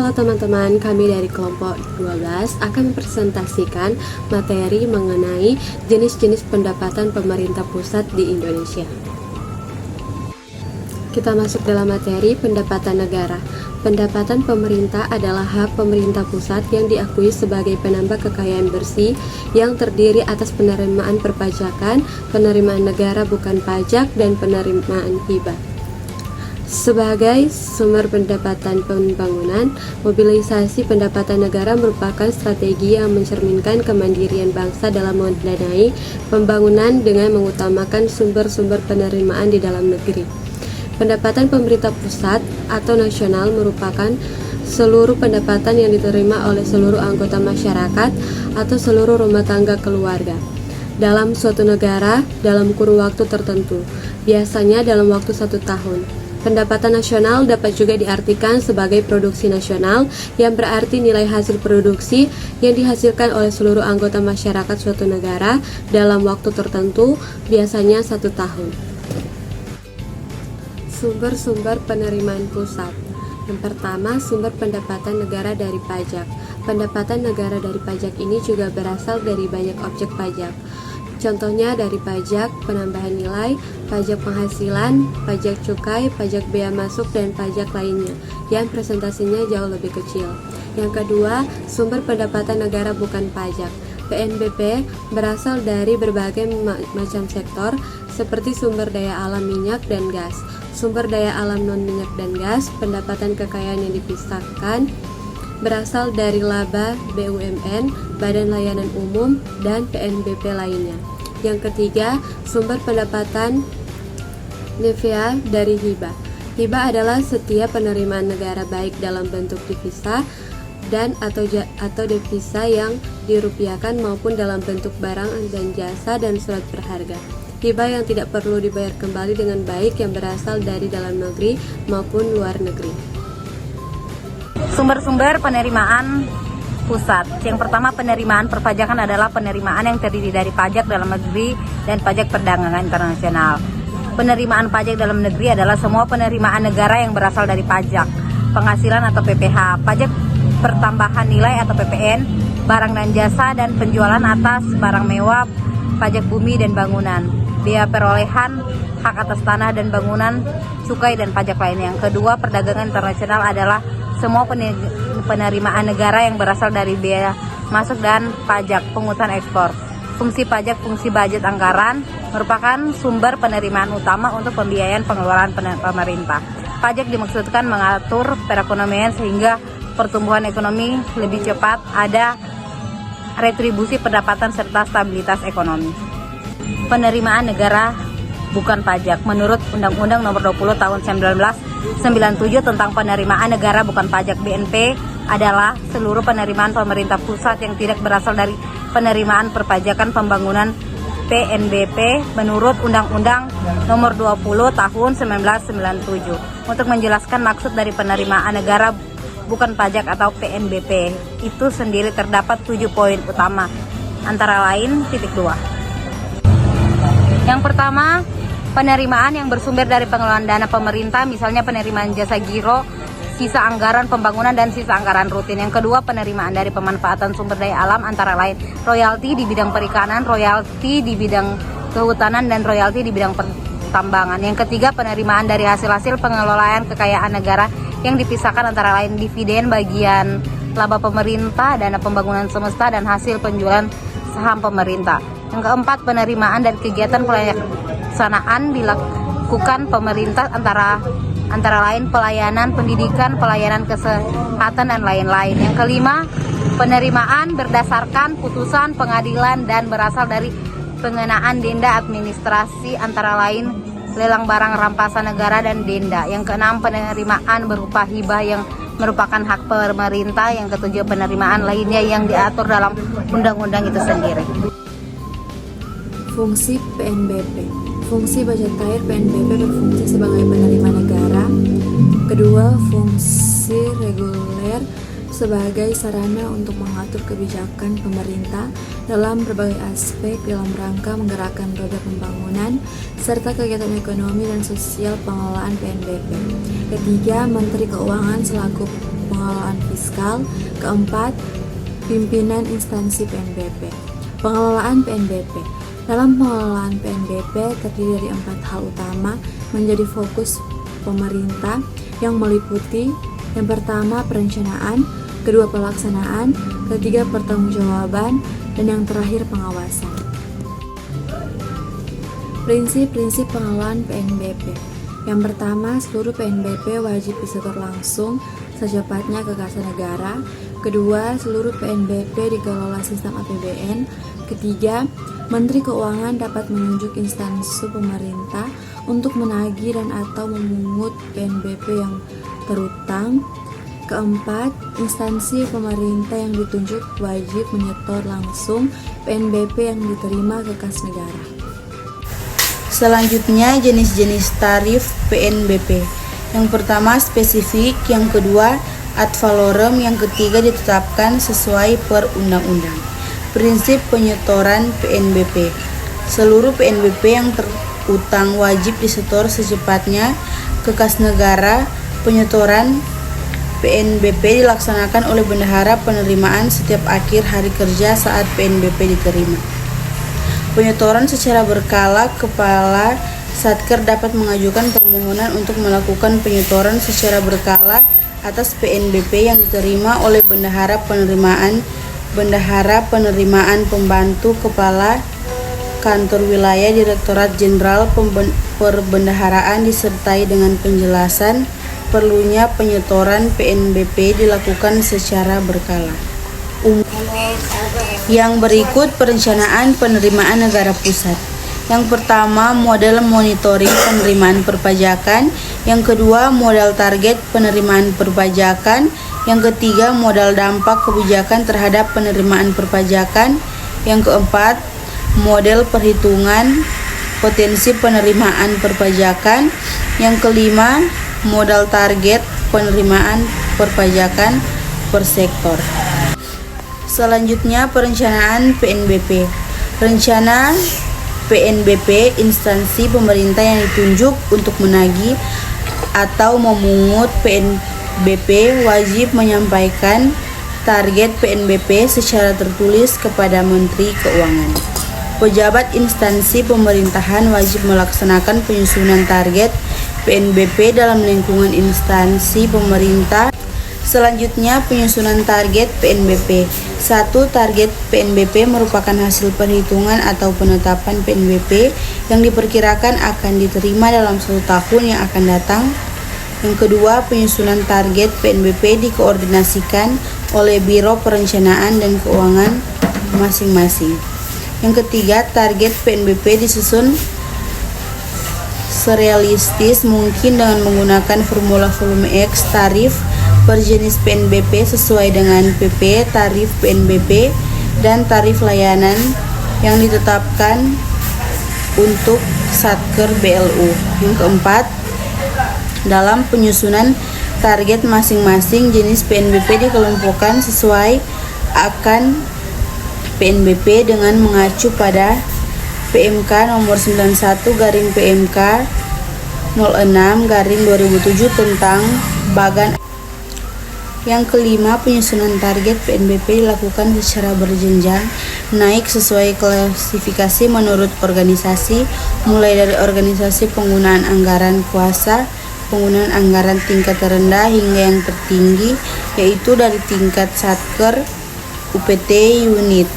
Halo teman-teman, kami dari kelompok 12 akan mempresentasikan materi mengenai jenis-jenis pendapatan pemerintah pusat di Indonesia. Kita masuk dalam materi pendapatan negara. Pendapatan pemerintah adalah hak pemerintah pusat yang diakui sebagai penambah kekayaan bersih yang terdiri atas penerimaan perpajakan, penerimaan negara bukan pajak, dan penerimaan hibah. Sebagai sumber pendapatan pembangunan, mobilisasi pendapatan negara merupakan strategi yang mencerminkan kemandirian bangsa dalam mendanai pembangunan dengan mengutamakan sumber-sumber penerimaan di dalam negeri. Pendapatan pemerintah pusat atau nasional merupakan seluruh pendapatan yang diterima oleh seluruh anggota masyarakat atau seluruh rumah tangga keluarga dalam suatu negara dalam kurun waktu tertentu, biasanya dalam waktu 1 tahun. Pendapatan nasional dapat juga diartikan sebagai produksi nasional, yang berarti nilai hasil produksi yang dihasilkan oleh seluruh anggota masyarakat suatu negara dalam waktu tertentu, biasanya 1 tahun. Sumber-sumber penerimaan pusat. Yang pertama, sumber pendapatan negara dari pajak. Pendapatan negara dari pajak ini juga berasal dari banyak objek pajak. Contohnya dari pajak penambahan nilai, pajak penghasilan, pajak cukai, pajak bea masuk, dan pajak lainnya yang presentasinya jauh lebih kecil. Yang kedua, sumber pendapatan negara bukan pajak. PNBP berasal dari berbagai macam sektor seperti sumber daya alam minyak dan gas, sumber daya alam non-minyak dan gas, pendapatan kekayaan yang dipisahkan, berasal dari laba, BUMN, Badan Layanan Umum, dan PNBP lainnya. Yang ketiga, sumber pendapatan NEVA dari hibah. Hibah adalah setiap penerimaan negara baik dalam bentuk devisa dan atau devisa yang dirupiahkan maupun dalam bentuk barang dan jasa dan surat berharga. Hibah yang tidak perlu dibayar kembali dengan baik yang berasal dari dalam negeri maupun luar negeri. Sumber-sumber penerimaan pusat. Yang pertama, penerimaan perpajakan adalah penerimaan yang terdiri dari pajak dalam negeri dan pajak perdagangan internasional. Penerimaan pajak dalam negeri adalah semua penerimaan negara yang berasal dari pajak, penghasilan atau PPh, pajak pertambahan nilai atau PPN, barang dan jasa, dan penjualan atas barang mewah, pajak bumi dan bangunan, biaya perolehan, hak atas tanah dan bangunan, cukai, dan pajak lainnya. Yang kedua, perdagangan internasional adalah semua penerimaan negara yang berasal dari biaya masuk dan pajak pungutan ekspor. Fungsi pajak, fungsi budget anggaran merupakan sumber penerimaan utama untuk pembiayaan pengeluaran pemerintah. Pajak dimaksudkan mengatur perekonomian sehingga pertumbuhan ekonomi lebih cepat, ada retribusi pendapatan serta stabilitas ekonomi. Penerimaan negara bukan pajak. Menurut Undang-Undang Nomor 20 Tahun 1997 tentang penerimaan negara bukan pajak BNP adalah seluruh penerimaan pemerintah pusat yang tidak berasal dari penerimaan perpajakan pembangunan PNBP menurut Undang-Undang Nomor 20 Tahun 1997. Untuk menjelaskan maksud dari penerimaan negara bukan pajak atau PNBP itu sendiri terdapat 7 poin utama, antara lain titik 2. Yang pertama, penerimaan yang bersumber dari pengelolaan dana pemerintah, misalnya penerimaan jasa giro, sisa anggaran pembangunan, dan sisa anggaran rutin. Yang kedua, penerimaan dari pemanfaatan sumber daya alam, antara lain royalti di bidang perikanan, royalti di bidang kehutanan, dan royalti di bidang pertambangan. Yang ketiga, penerimaan dari hasil-hasil pengelolaan kekayaan negara yang dipisahkan, antara lain dividen, bagian laba pemerintah, dana pembangunan semesta, dan hasil penjualan saham pemerintah. Yang keempat, penerimaan dari kegiatan pelaksanaan dilakukan pemerintah, antara lain pelayanan pendidikan, pelayanan kesehatan, dan lain-lain. Yang kelima, penerimaan berdasarkan putusan pengadilan dan berasal dari pengenaan denda administrasi, antara lain lelang barang rampasan negara dan denda. Yang keenam, penerimaan berupa hibah yang merupakan hak pemerintah. Yang ketujuh, penerimaan lainnya yang diatur dalam undang-undang itu sendiri. Fungsi PNBP. Fungsi budget cair PNBP berfungsi sebagai penerima negara. Kedua, fungsi reguler sebagai sarana untuk mengatur kebijakan pemerintah dalam berbagai aspek dalam rangka menggerakkan roda pembangunan serta kegiatan ekonomi dan sosial pengelolaan PNBP. Ketiga, Menteri Keuangan selaku pengelolaan fiskal. Keempat, pimpinan instansi PNBP. Pengelolaan PNBP. Dalam pengelolaan PNBP terdiri dari 4 hal utama menjadi fokus pemerintah yang meliputi: yang pertama perencanaan, kedua pelaksanaan, ketiga pertanggungjawaban, dan yang terakhir pengawasan. Prinsip-prinsip pengelolaan PNBP. Yang pertama, seluruh PNBP wajib disetor langsung secepatnya ke kas negara. Kedua, seluruh PNBP dikelola sistem APBN. Ketiga, Menteri Keuangan dapat menunjuk instansi pemerintah untuk menagih dan atau memungut PNBP yang terutang. Keempat, instansi pemerintah yang ditunjuk wajib menyetor langsung PNBP yang diterima ke kas negara. Selanjutnya, jenis-jenis tarif PNBP. Yang pertama spesifik, yang kedua ad valorem, yang ketiga ditetapkan sesuai perundang-undang. Prinsip penyetoran PNBP. Seluruh PNBP yang terutang wajib disetor secepatnya ke kas negara. Penyetoran PNBP dilaksanakan oleh bendahara penerimaan setiap akhir hari kerja saat PNBP diterima. Penyetoran secara berkala, Kepala Satker dapat mengajukan permohonan untuk melakukan penyetoran secara berkala atas PNBP yang diterima oleh bendahara penerimaan pembantu Kepala Kantor Wilayah Direktorat Jenderal Perbendaharaan disertai dengan penjelasan perlunya penyetoran PNBP dilakukan secara berkala. Yang berikut perencanaan penerimaan negara pusat. Yang pertama, model monitoring penerimaan perpajakan. Yang kedua, modal target penerimaan perpajakan. Yang ketiga, modal dampak kebijakan terhadap penerimaan perpajakan. Yang keempat, model perhitungan potensi penerimaan perpajakan. Yang kelima, modal target penerimaan perpajakan per sektor. Selanjutnya, perencanaan PNBP. Rencana PNBP, instansi pemerintah yang ditunjuk untuk menagih atau memungut PNBP wajib menyampaikan target PNBP secara tertulis kepada Menteri Keuangan. Pejabat instansi pemerintahan wajib melaksanakan penyusunan target PNBP dalam lingkungan instansi pemerintah. Selanjutnya, penyusunan target PNBP. 1. Target PNBP merupakan hasil perhitungan atau penetapan PNBP yang diperkirakan akan diterima dalam 1 tahun yang akan datang. Yang kedua, penyusunan target PNBP dikoordinasikan oleh Biro Perencanaan dan Keuangan masing-masing. Yang ketiga, target PNBP disusun serealistis mungkin dengan menggunakan formula volume X tarif per jenis PNBP sesuai dengan PP tarif PNBP dan tarif layanan yang ditetapkan untuk Satker BLU. Yang keempat, dalam penyusunan target masing-masing jenis PNBP dikelompokkan sesuai akan PNBP dengan mengacu pada PMK nomor 91/PMK 06/2007 tentang bagan. Yang kelima, penyusunan target PNBP dilakukan secara berjenjang naik sesuai klasifikasi menurut organisasi, mulai dari organisasi penggunaan anggaran kuasa, penggunaan anggaran tingkat terendah hingga yang tertinggi, yaitu dari tingkat Satker, UPT, unit.